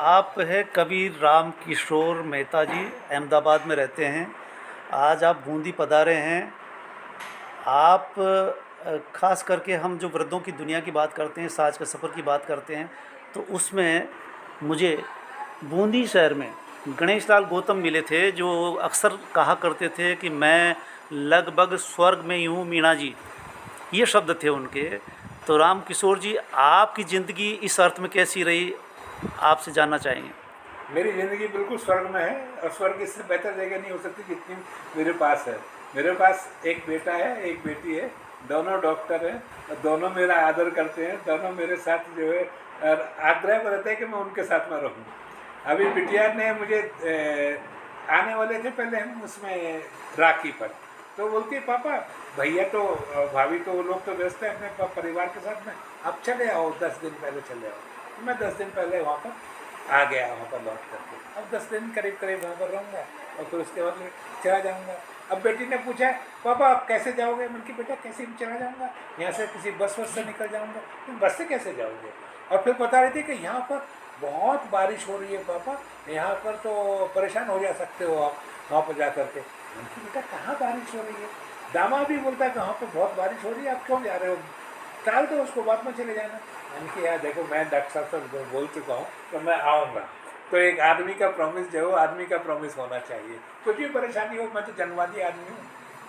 आप है कबीर राम किशोर मेहता जी, अहमदाबाद में रहते हैं। आज आप बूंदी पधारे हैं। आप ख़ास करके हम जो वृद्धों की दुनिया की बात करते हैं, साज का सफ़र की बात करते हैं, तो उसमें मुझे बूंदी शहर में गणेश लाल गौतम मिले थे, जो अक्सर कहा करते थे कि मैं लगभग स्वर्ग में ही हूँ मीणा जी, ये शब्द थे उनके। तो राम किशोर जी, आपकी ज़िंदगी इस अर्थ में कैसी रही, आपसे जानना चाहेंगे। मेरी ज़िंदगी बिल्कुल स्वर्ग में है, और स्वर्ग इससे बेहतर जगह नहीं हो सकती जितनी मेरे पास है। मेरे पास एक बेटा है, एक बेटी है, दोनों डॉक्टर हैं, और दोनों मेरा आदर करते हैं, दोनों मेरे साथ जो है और आग्रह करते हैं कि मैं उनके साथ में रहूं। अभी बिटिया ने मुझे आने वाले थे पहले हम उसमें राखी पर, तो बोलती है पापा भैया तो भाभी तो वो लोग तो व्यस्त हैं अपने परिवार के साथ में, आप चले आओ 10 दिन पहले चले आओ। तो मैं 10 दिन पहले वहाँ पर आ गया, वहाँ पर लौट करके अब 10 दिन करीब करीब वहाँ पर रहूँगा और फिर उसके बाद चला जाऊँगा। अब बेटी ने पूछा पापा आप कैसे जाओगे? मैंने कहा बेटा कैसे भी चला जाऊँगा, यहाँ से किसी बस से निकल जाऊँगा। तुम बस से कैसे जाओगे? और फिर बता रही थी कि यहाँ पर बहुत बारिश हो रही है पापा, यहाँ पर तो परेशान हो जा सकते हो आप वहाँ पर जा करके। मैंने कहा बेटा कहाँ बारिश हो रही है? दामाद भी बोलता है कि वहाँ पर बहुत बारिश हो रही है, आप क्यों जा रहे हो? टाल दो उसको, बाद में चले जाना। मैंने कहा यार देखो मैं डॉक्टर साहब से बोल चुका हूँ तो मैं आऊँगा। तो एक आदमी का प्रॉमिस जो है आदमी का प्रॉमिस होना चाहिए। कुछ भी परेशानी हो, मैं तो जन्मवादी आदमी हूँ,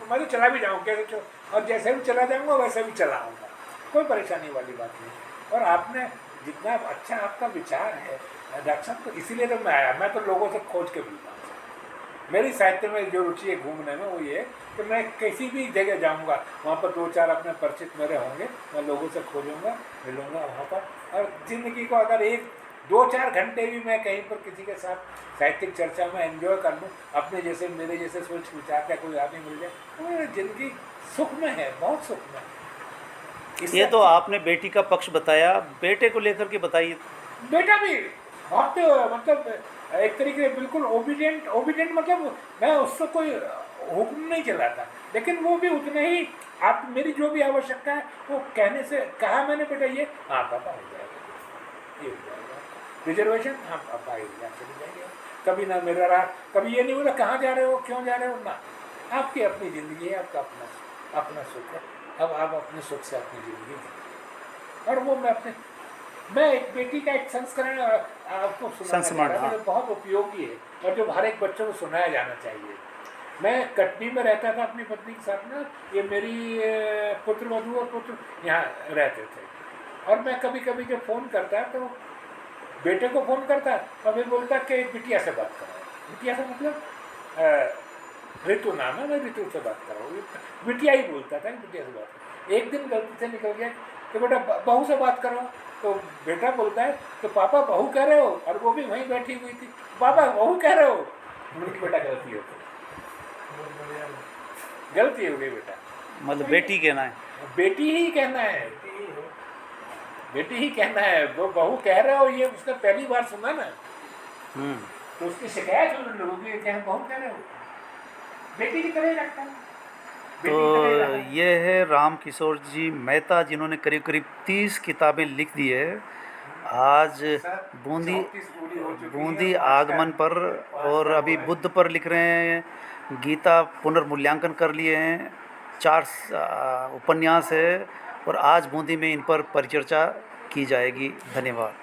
तो मैं तो चला भी जाऊँ कैसे, और जैसे भी चला जाऊँगा वैसे भी चला आऊँगा, कोई परेशानी वाली बात नहीं। और आपने जितना अच्छा आपका विचार है डॉक्टर साहब, तो इसीलिए तो मैं आया। मैं तो लोगों से खोज के मिलता हूँ। मेरी साहित्य में जो रुचि है घूमने में वो ये है कि मैं किसी भी जगह जाऊंगा वहाँ पर 2-4 अपने परिचित मेरे होंगे, मैं लोगों से खोजूंगा, मिलूंगा वहाँ पर। और ज़िंदगी को अगर 1-2-4 घंटे भी मैं कहीं पर किसी के साथ साहित्यिक चर्चा में एंजॉय कर लूँ, अपने जैसे मेरे जैसे सोच विचार का कोई आदमी मिल जाए, तो मेरी ज़िंदगी सुख में है, बहुत सुख में है। ये तो आपने बेटी का पक्ष बताया, बेटे को लेकर के बताइए। बेटा भी बहुत मतलब एक तरीके से बिल्कुल ओबीडियंट ओबीडियंट, मतलब मैं उससे कोई हुक्म नहीं चलाता, लेकिन वो भी उतने ही आप मेरी जो भी आवश्यकता है वो कहने से कहा मैंने बेटा ये हाँ पापा हो जाएगा, ये हो जाएगा रिजर्वेशन, हाँ पापा ये चली जाएगी। कभी ना मेरा रहा, कभी ये नहीं बोला कहाँ जा रहे हो क्यों जा रहे हो ना, आपकी अपनी ज़िंदगी है, आपका अपना अपना सुख है, अब आप अपने सुख से अपनी ज़िंदगी जी। और वो मैं एक बेटी का एक संस्करण आपको सुनाना चाह रहा हूँ जो बहुत उपयोगी है और जो हर एक बच्चों को सुनाया जाना चाहिए। मैं कटनी में रहता था अपनी पत्नी के साथ में, ये मेरी पुत्र वधू और पुत्र यहाँ रहते थे, और मैं कभी कभी जब फ़ोन करता तो बेटे को फ़ोन करता, कभी बोलता कि बिटिया से बात करो। बिटिया से मतलब ऋतु नाम है, मैं ऋतु से बात कर रहा हूँ, बिटिया ही बोलता था, बिटिया से बात करो। एक दिन गलती से निकल गया कि बेटा बहू से बात करो, तो बेटा बोलता है कि पापा बहू कह रहे हो, और वो भी वहीं बैठी हुई थी, पापा बहू कह रहे हो। मुझे बेटा गलती हो गई, गलती हो गई बेटा, मतलब बेटी कहना है, बेटी ही कहना है, बेटी ही कहना है, वो बहू कह रहे हो ये उसने पहली बार सुना ना, तो उसकी शिकायत उन लोगों की कि हम बहू कह रहे हो, बेटी की तरह रखता है। तो ये है राम किशोर जी मेहता, जिन्होंने करीब करीब 30 किताबें लिख दी है। आज बूंदी बूंदी आगमन पर, और अभी बुद्ध पर लिख रहे हैं, गीता पुनर्मूल्यांकन कर लिए हैं, 4 उपन्यास है, और आज बूंदी में इन पर परिचर्चा की जाएगी। धन्यवाद।